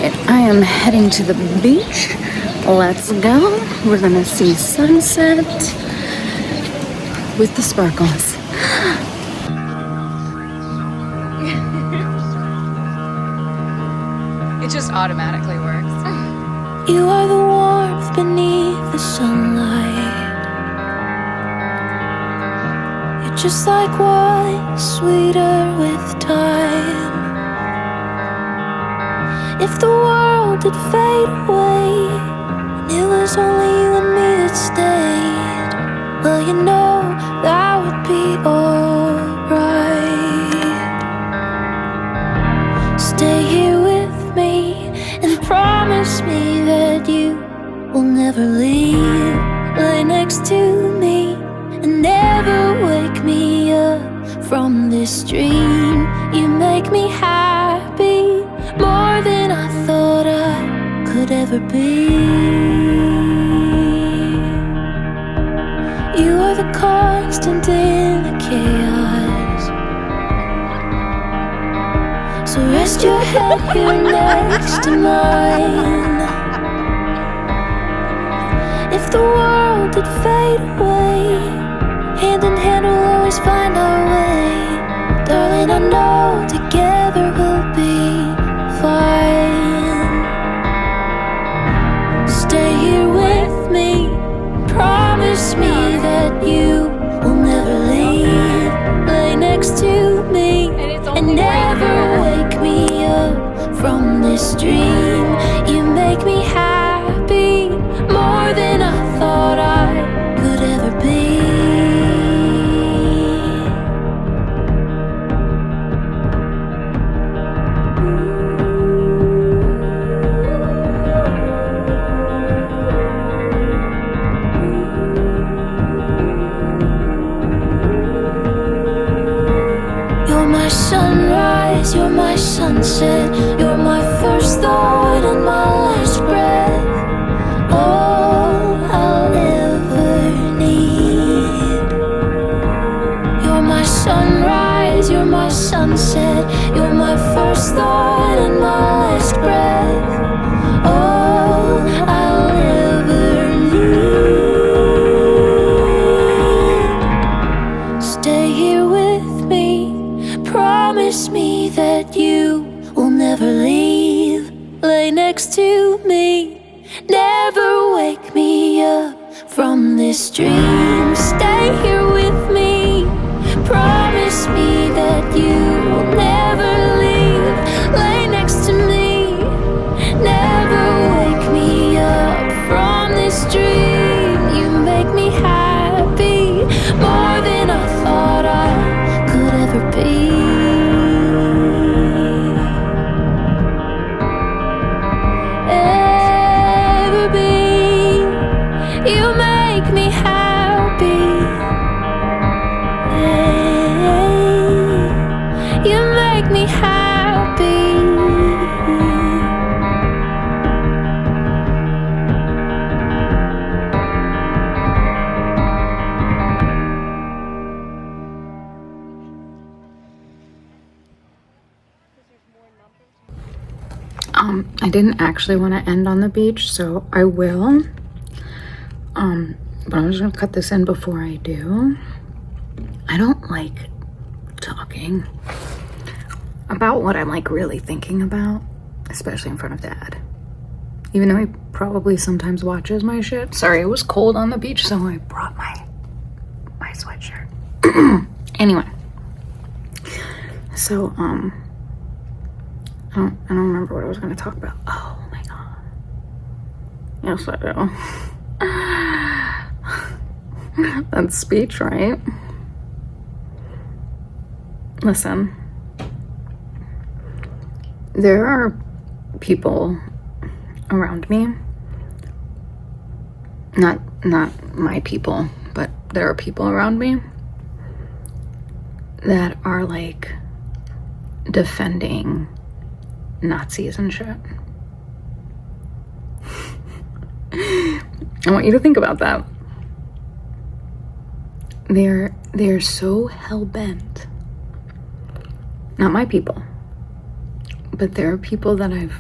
right, I am heading to the beach. Let's go. We're gonna see sunset with the sparkles. It just automatically works. You are the warmth beneath the sunlight. You're just like wine, sweeter with time. If the world did fade away and it was only you and me that stayed, well, you know that would be alright. Stay here with me and promise me that you will never leave. Lay next to me and never wake me up from this dream. You make me happy more than I thought I could ever be. You are the constant in the chaos, so rest your head here next to mine. If the world did fade away, hand in hand we'll always find our way. Darling, I know together we'll be fine. Stay here with me, promise me that you will never leave. Lay next to me and never wake me up from this dream. You make me happy more than I thought I could ever be. You're my sunrise, you're my sunset, you're my first thought and my last breath. All I'll ever need. You're my sunrise, you're my sunset, you're my first thought and my last breath. All I'll ever need. Stay here with me, promise me that you will never leave. Lay next to me, never wake me up from this dream. Stay here with me, promise me that you will never leave. Lay next to me, never wake me up from this dream. You make me happy more than I thought I could ever be. You make me happy. You make me happy. I didn't actually want to end on the beach, so I will. But I'm just gonna cut this in before I do. I don't like talking about what I'm like really thinking about, especially in front of Dad. Even though he probably sometimes watches my shit. Sorry, it was cold on the beach, so I brought my sweatshirt. Anyway. So, I don't remember what I was gonna talk about. Oh my god. Yes, I do. That's speech, right? Listen, there are people around me, not my people, but there are people around me that are like defending Nazis and shit. I want you to think about that. They're so hell-bent. Not my people, but there are people that I've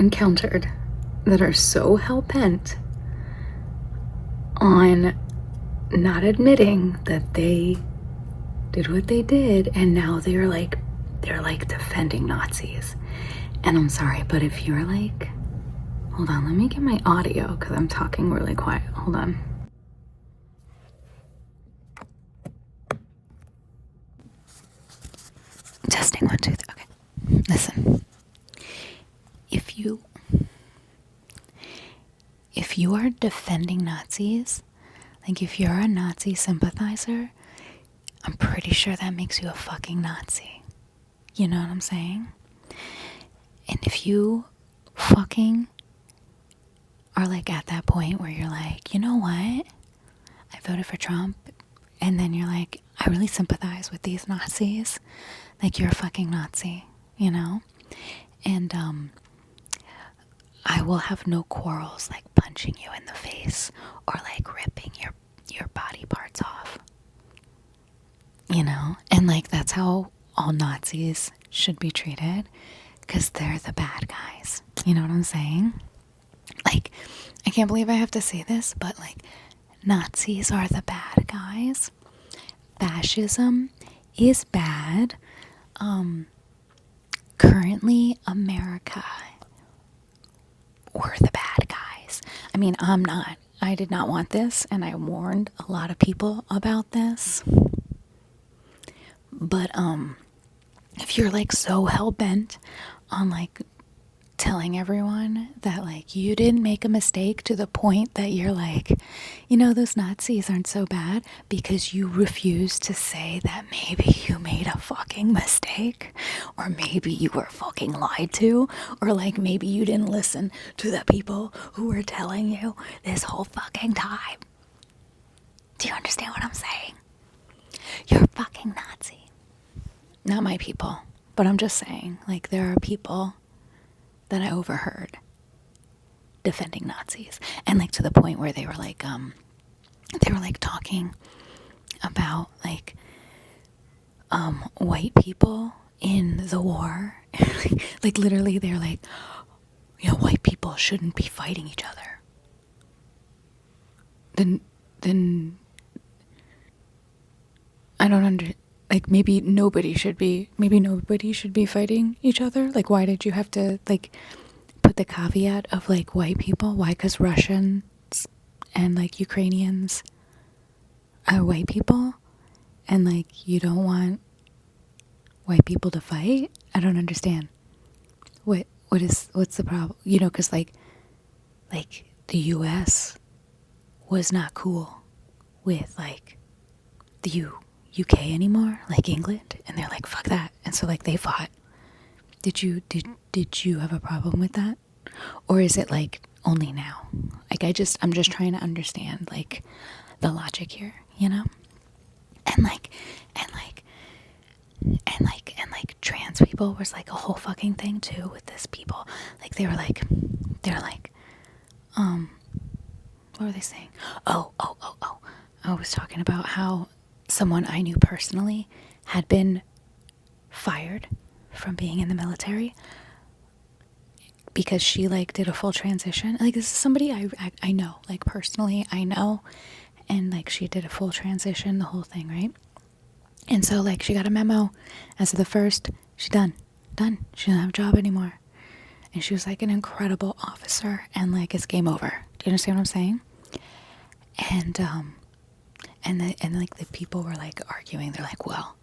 encountered that are so hell-bent on not admitting that they did what they did, and now they're like defending Nazis. And I'm sorry, but if you're like, hold on, let me get my audio because I'm talking really quiet. Hold on. Testing 1, 2, 3. Okay. Listen. If you are defending Nazis, like if you're a Nazi sympathizer, I'm pretty sure that makes you a fucking Nazi. You know what I'm saying? And if you fucking are like at that point where you're like, you know what? I voted for Trump. And then you're like, I really sympathize with these Nazis. Like, you're a fucking Nazi, you know? And I will have no quarrels like punching you in the face or like ripping your body parts off. You know? And like, that's how all Nazis should be treated, because they're the bad guys. You know what I'm saying? Like, I can't believe I have to say this, but like, Nazis are the bad guys. Fascism is bad. Currently, America, we're the bad guys. I mean, I did not want this, and I warned a lot of people about this. But if you're like so hell-bent on like telling everyone that like you didn't make a mistake to the point that you're like, you know, those Nazis aren't so bad, because you refuse to say that maybe you made a fucking mistake, or maybe you were fucking lied to, or like maybe you didn't listen to the people who were telling you this whole fucking time. Do you understand what I'm saying? You're a fucking Nazi. Not my people, but I'm just saying, like, there are people that I overheard defending Nazis, and like to the point where they were like talking about like white people in the war. Like literally they're like, you know, white people shouldn't be fighting each other. Then I don't like, maybe nobody should be fighting each other. Like, why did you have to like put the caveat of like white people? Why? Because Russians and like Ukrainians are white people, and like you don't want white people to fight? I don't understand. What's the problem? You know, because like the US was not cool with like the UK anymore, like England, and they're like, fuck that, and so like they fought. Did you have a problem with that? Or is it like only now? Like, I'm just trying to understand like the logic here, you know? And trans people was like a whole fucking thing too with this people. Like they're like what were they saying? Oh. I was talking about how someone I knew personally had been fired from being in the military because she like did a full transition. Like, this is somebody I know, like personally I know, and like she did a full transition, the whole thing, right? And so like she got a memo as of the 1st, she's done. She doesn't have a job anymore. And she was like an incredible officer, and like it's game over. Do you understand what I'm saying? And like the people were like arguing. They're like, well,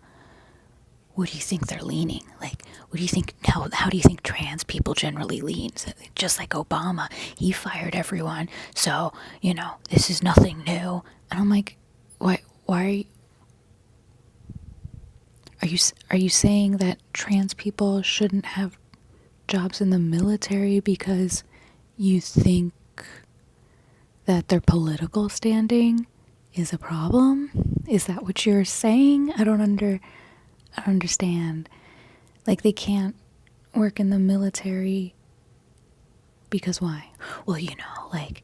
what do you think they're leaning? Like, what do you think, how do you think trans people generally lean? So, just like Obama, he fired everyone. So, you know, this is nothing new. And I'm like, why are you saying that trans people shouldn't have jobs in the military because you think that their political standing is a problem? Is that what you're saying? I don't understand. Like, they can't work in the military because why? Well, you know, like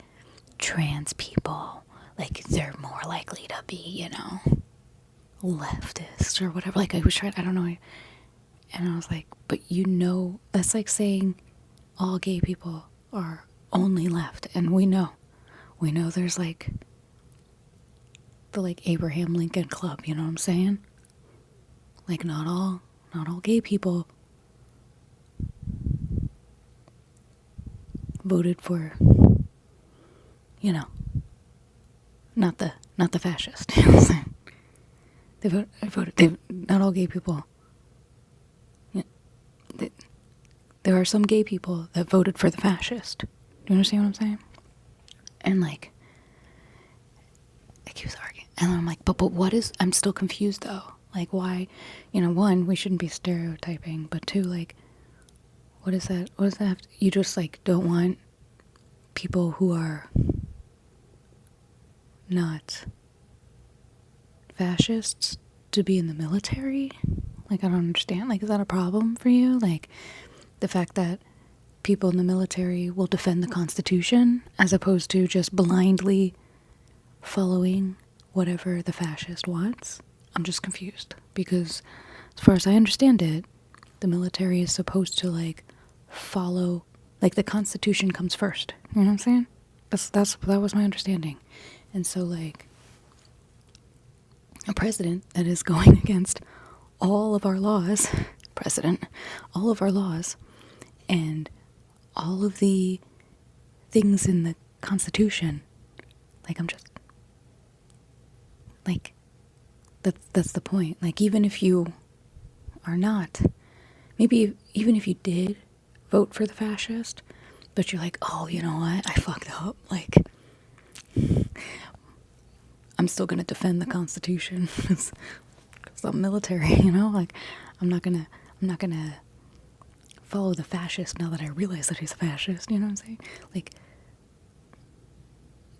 trans people, like they're more likely to be, you know, leftist or whatever. Like, I don't know. And I was like, but you know, that's like saying all gay people are only left. And we know there's like the like Abraham Lincoln Club, you know what I'm saying? Like not all gay people voted for, you know, not the fascist. You know what I'm saying? Not all gay people. Yeah, there are some gay people that voted for the fascist. Do you understand what I'm saying? And like, I keep arguing, and I'm like, but what is? I'm still confused though. Like, why? You know, one, we shouldn't be stereotyping, but two, like, what is that? What does that have to, you just like don't want people who are not fascists to be in the military? Like, I don't understand. Like, is that a problem for you? Like, the fact that people in the military will defend the Constitution as opposed to just blindly following whatever the fascist wants? I'm just confused because as far as I understand it, the military is supposed to like follow, like the Constitution comes first. You know what I'm saying? That was my understanding. And so like a president that is going against all of our laws, all of our laws, and all of the things in the Constitution, like I'm just, like, that's the point. Like, even if you are not, maybe even if you did vote for the fascist, but you're like, oh, you know what, I fucked up, like, I'm still gonna defend the Constitution because I'm military, you know, like, I'm not gonna follow the fascist now that I realize that he's a fascist, you know what I'm saying? Like,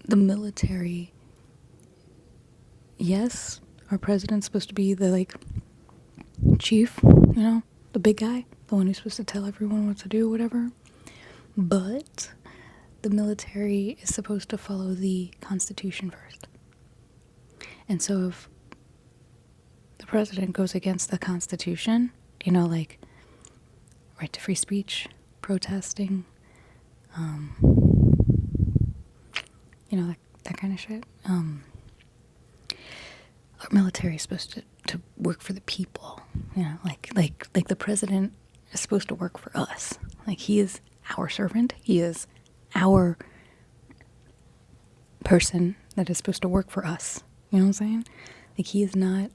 the military, yes, our president's supposed to be the, like, chief, you know, the big guy, the one who's supposed to tell everyone what to do, whatever, but the military is supposed to follow the Constitution first. And so if the president goes against the Constitution, you know, like right to free speech, protesting, you know, that kind of shit. Our military is supposed to work for the people, you know, like the president is supposed to work for us. Like, he is our servant. He is our person that is supposed to work for us. You know what I'm saying? Like, he is not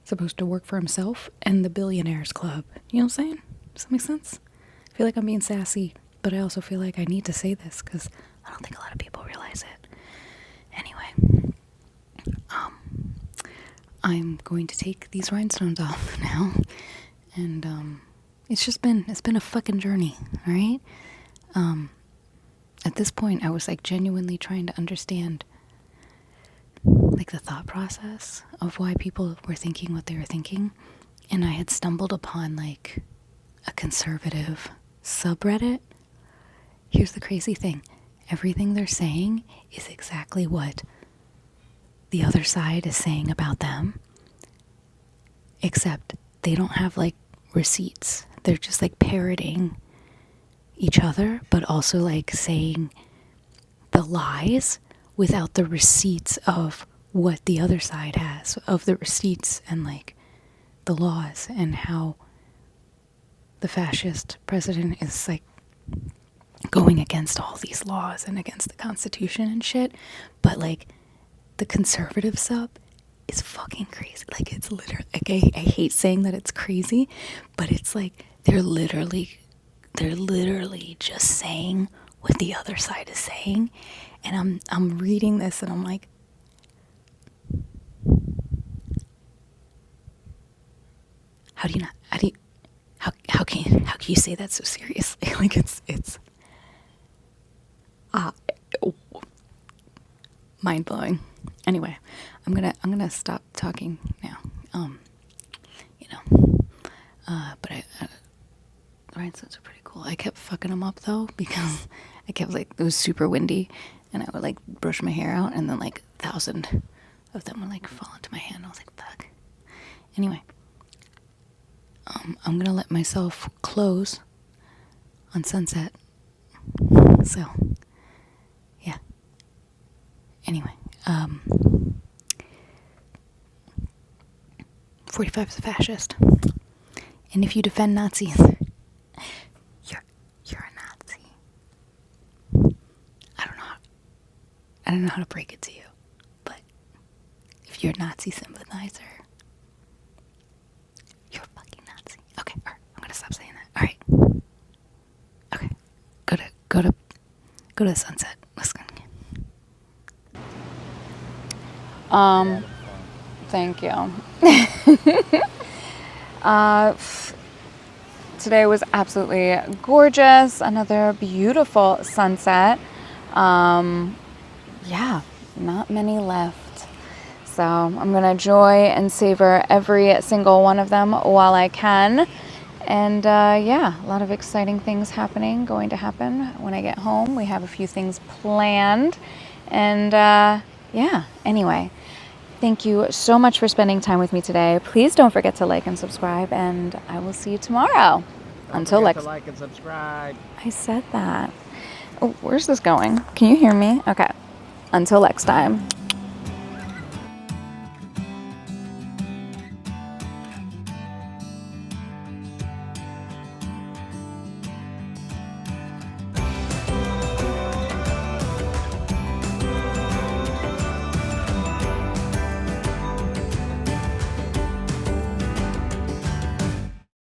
supposed to work for himself and the billionaires club. You know what I'm saying? Does that make sense? I feel like I'm being sassy, but I also feel like I need to say this because I don't think a lot of people realize it. Anyway, I'm going to take these rhinestones off now, and it's been a fucking journey, all right? At this point, I was like genuinely trying to understand like the thought process of why people were thinking what they were thinking, and I had stumbled upon like a conservative subreddit. Here's the crazy thing. Everything they're saying is exactly what the other side is saying about them, except they don't have like receipts. They're just like parroting each other, but also like saying the lies without the receipts of what the other side has, of the receipts and like the laws, and how the fascist president is like going against all these laws and against the Constitution and shit. But like the conservative sub is fucking crazy. Like, it's literally, like, I hate saying that it's crazy, but it's like they're literally just saying what the other side is saying. And I'm reading this and I'm like, how can you say that so seriously? Like, it's mind blowing. Anyway, I'm gonna stop talking now. But the rhinestones are pretty cool. I kept fucking them up though, because I kept like, it was super windy, and I would like brush my hair out, and then like 1,000 of them would like fall into my hand. I was like, fuck. Anyway, I'm gonna let myself close on sunset So, yeah. Anyway, 45 is a fascist. And if you defend Nazis, you're a Nazi. I don't know how to break it to you, but if you're a Nazi sympathizer, you're a fucking Nazi. Okay, all right, I'm gonna stop saying that. All right. Okay, go to the sunset. Let's go. Thank you. Today was absolutely gorgeous. Another beautiful sunset. Yeah, not many left. So I'm going to enjoy and savor every single one of them while I can. And yeah, a lot of exciting things going to happen when I get home. We have a few things planned. And yeah, anyway, thank you so much for spending time with me today. Please don't forget to like and subscribe, and I will see you tomorrow. Until next. Like and subscribe. I said that. Oh, where's this going? Can you hear me? Okay. Until next time.